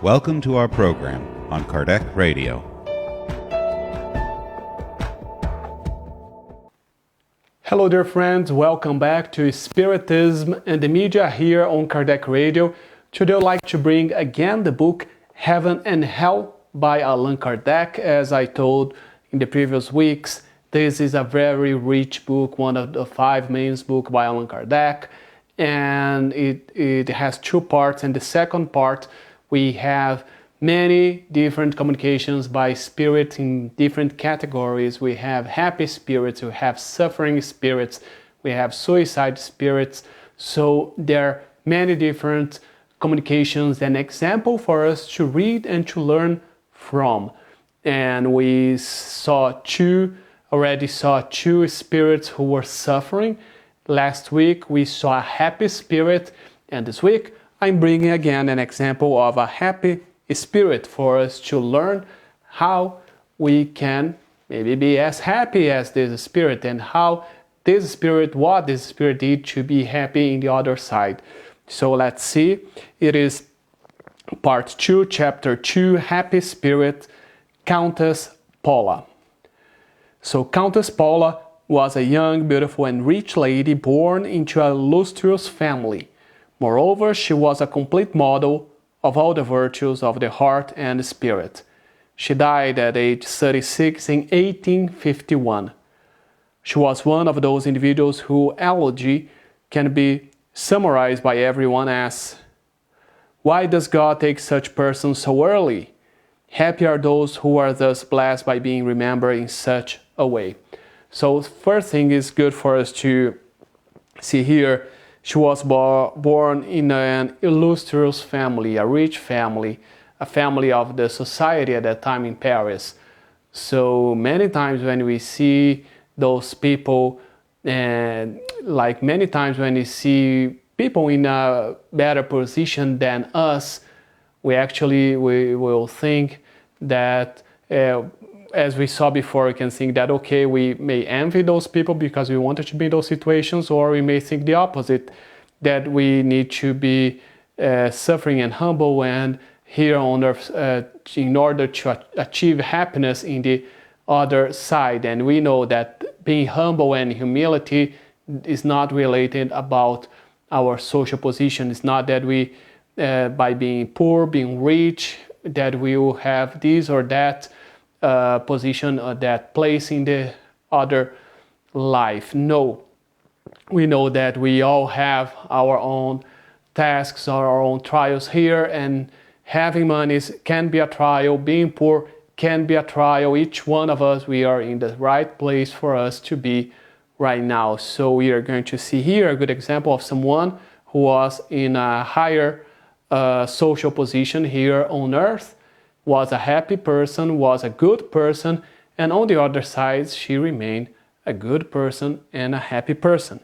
Welcome to our program on Kardec Radio. Hello dear friends, welcome back to Spiritism and the Media here on Kardec Radio. Today I'd like to bring again the book Heaven and Hell by Allan Kardec. As I told in the previous weeks, this is a very rich book, one of the 5 main books by Allan Kardec, and it has 2 parts. In the second part we have many different communications by spirits in different categories. We have happy spirits, we have suffering spirits, we have suicide spirits. So there are many different communications and example for us to read and to learn from. And we already saw 2 spirits who were suffering. Last week we saw a happy spirit, and this week I'm bringing again an example of a happy spirit for us to learn how we can maybe be as happy as this spirit, and what this spirit did to be happy in the other side. So let's see. It is part 2, chapter 2, Happy Spirit, Countess Paula. So Countess Paula was a young, beautiful and rich lady born into a illustrious family. Moreover, she was a complete model of all the virtues of the heart and spirit. She died at age 36 in 1851. She was one of those individuals whose eulogy can be summarized by everyone as, "Why does God take such persons so early? Happy are those who are thus blessed by being remembered in such a way." So first thing is good for us to see here. She was born in an illustrious family, a rich family, a family of the society at that time in Paris. So many times when we see those people, and like many times when we see people in a better position than us, we will think that, as we saw before, we can think that, okay, we may envy those people because we wanted to be in those situations, or we may think the opposite, that we need to be suffering and humble and here on earth in order to achieve happiness in the other side. And we know that being humble and humility is not related about our social position. It's not that we, by being poor, being rich, that we will have this or that position or that place in the other life. No, we know that we all have our own tasks or our own trials here, and having money can be a trial, being poor can be a trial. Each one of us, we are in the right place for us to be right now. So we are going to see here a good example of someone who was in a higher social position here on earth, was a happy person, was a good person, and on the other side, she remained a good person and a happy person.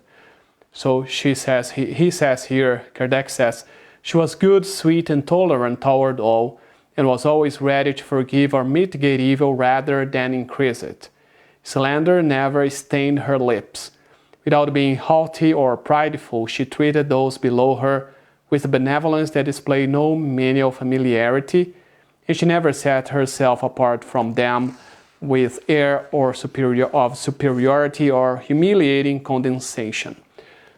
So he says here, Kardec says, she was good, sweet, and tolerant toward all, and was always ready to forgive or mitigate evil rather than increase it. Slander never stained her lips. Without being haughty or prideful, she treated those below her with a benevolence that displayed no menial familiarity, and she never set herself apart from them with air of superiority or humiliating condescension.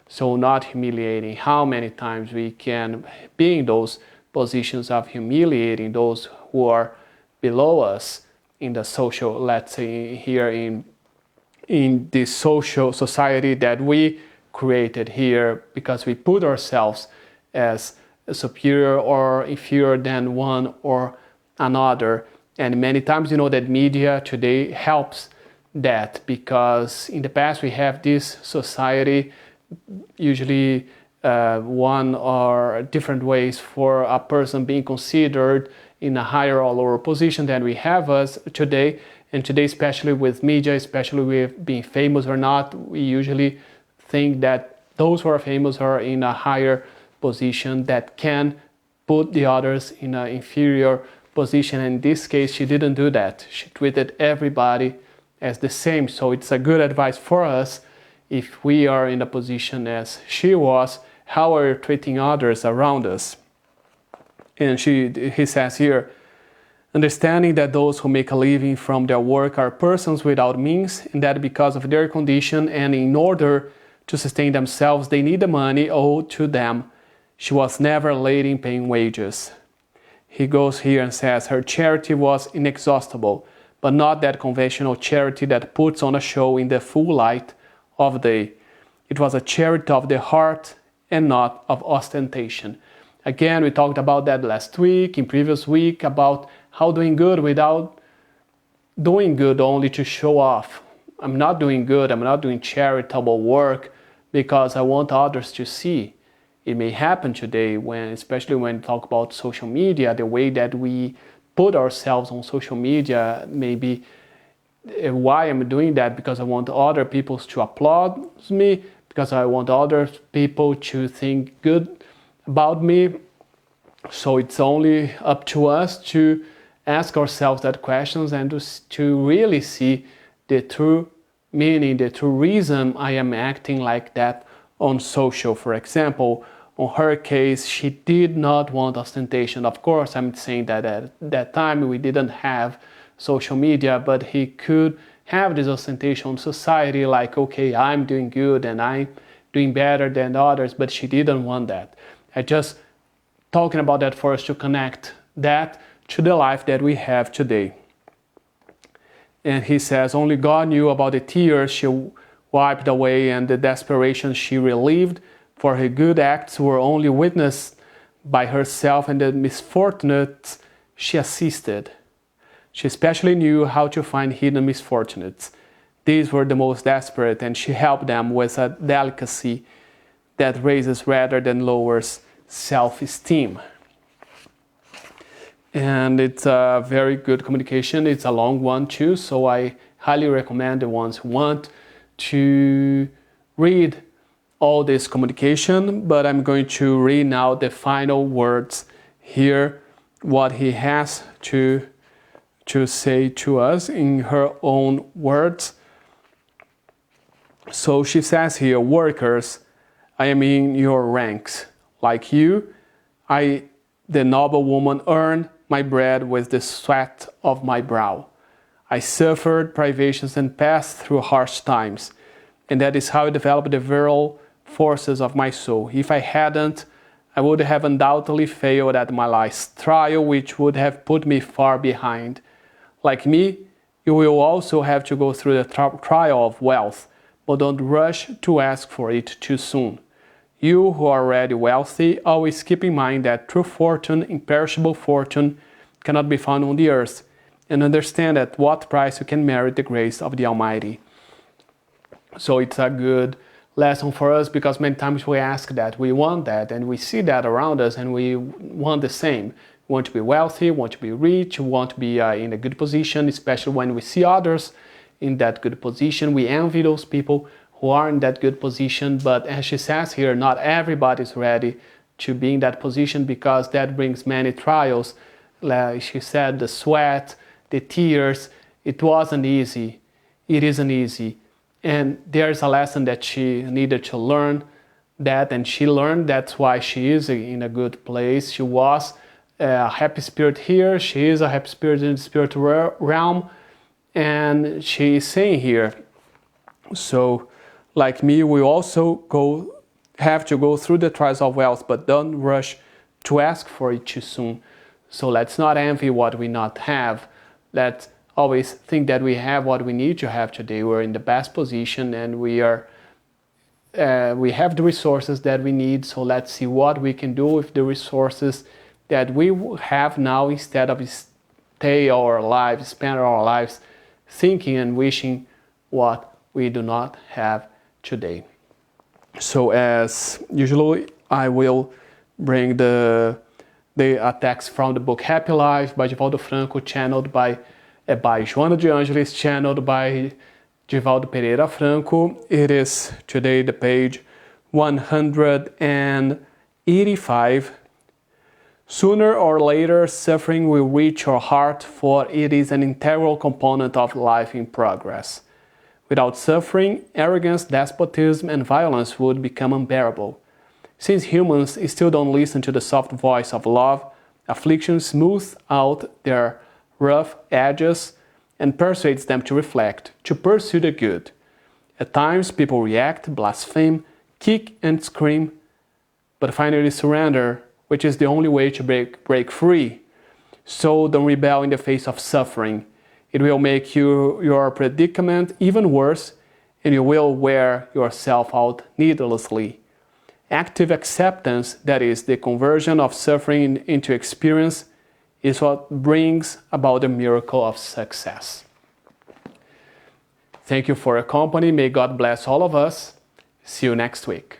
So not humiliating. How many times we can be in those positions of humiliating those who are below us in the social, let's say here in this social society that we created here, because we put ourselves as superior or inferior than one or another. And many times, you know, that media today helps that, because in the past we have this society usually one or different ways for a person being considered in a higher or lower position than we have us today. And today, especially with media, especially with being famous or not, we usually think that those who are famous are in a higher position that can put the others in an inferior position. In this case, she didn't do that. She treated everybody as the same. So it's a good advice for us, if we are in a position as she was, how are we treating others around us? And he says here, understanding that those who make a living from their work are persons without means, and that because of their condition and in order to sustain themselves, they need the money owed to them. She was never late in paying wages. He goes here and says her charity was inexhaustible, but not that conventional charity that puts on a show in the full light of day. It was a charity of the heart and not of ostentation. Again, we talked about that last week, in previous week, about how doing good without doing good only to show off. I'm not doing good, I'm not doing charitable work because I want others to see. It may happen today, especially when we talk about social media, the way that we put ourselves on social media, maybe why I'm doing that, because I want other people to applaud me, because I want other people to think good about me. So it's only up to us to ask ourselves that questions and to really see the true meaning, the true reason I am acting like that on social. For example, on her case, she did not want ostentation. Of course, I'm saying that at that time we didn't have social media, but he could have this ostentation on society, like, okay, I'm doing good and I'm doing better than others, but she didn't want that. I just talking about that for us to connect that to the life that we have today. And he says, only God knew about the tears she wiped away and the desperation she relieved, for her good acts were only witnessed by herself and the misfortunates she assisted. She especially knew how to find hidden misfortunates. These were the most desperate, and she helped them with a delicacy that raises rather than lowers self-esteem. And it's a very good communication. It's a long one too, so I highly recommend the ones who want to read all this communication. But I'm going to read now the final words here, what he has to say to us in her own words. So she says here, workers, I am in your ranks. Like you, I, the noble woman, earn my bread with the sweat of my brow. I suffered privations and passed through harsh times, and that is how I developed the virile forces of my soul. If I hadn't, I would have undoubtedly failed at my last trial, which would have put me far behind. Like me, you will also have to go through the trial of wealth, but don't rush to ask for it too soon. You who are already wealthy, always keep in mind that true fortune, imperishable fortune, cannot be found on the earth, and understand at what price you can merit the grace of the Almighty. So it's a good lesson for us, because many times we ask that, we want that, and we see that around us, and we want the same. We want to be wealthy, want to be rich, want to be in a good position, especially when we see others in that good position. We envy those people who are in that good position, but as she says here, not everybody is ready to be in that position, because that brings many trials. Like she said, the sweat, the tears, it wasn't easy. It isn't easy. And there's a lesson that she needed to learn that, and she learned. That's why she is in a good place. She was a happy spirit here. She is a happy spirit in the spiritual realm. And she is saying here, so like me, we also have to go through the trials of wealth, but don't rush to ask for it too soon. So let's not envy what we not have. Let's always think that we have what we need to have today. We're in the best position, and we have the resources that we need. So let's see what we can do with the resources that we have now, instead of spend our lives thinking and wishing what we do not have today. So as usual, I will bring the text from the book Happy Life by Divaldo Franco, channeled by Joana de Angelis, channeled by Divaldo Pereira Franco. It is today the page 185. Sooner or later, suffering will reach your heart, for it is an integral component of life in progress. Without suffering, arrogance, despotism, and violence would become unbearable. Since humans still don't listen to the soft voice of love, Affliction smooths out their rough edges and persuades them to reflect, to pursue the good. At times, people react, blaspheme, kick and scream, but finally surrender, which is the only way to break free. So don't rebel in the face of suffering. It will make your predicament even worse, and you will wear yourself out needlessly. Active acceptance, that is, the conversion of suffering into experience, is what brings about the miracle of success. Thank you for your company. May God bless all of us. See you next week.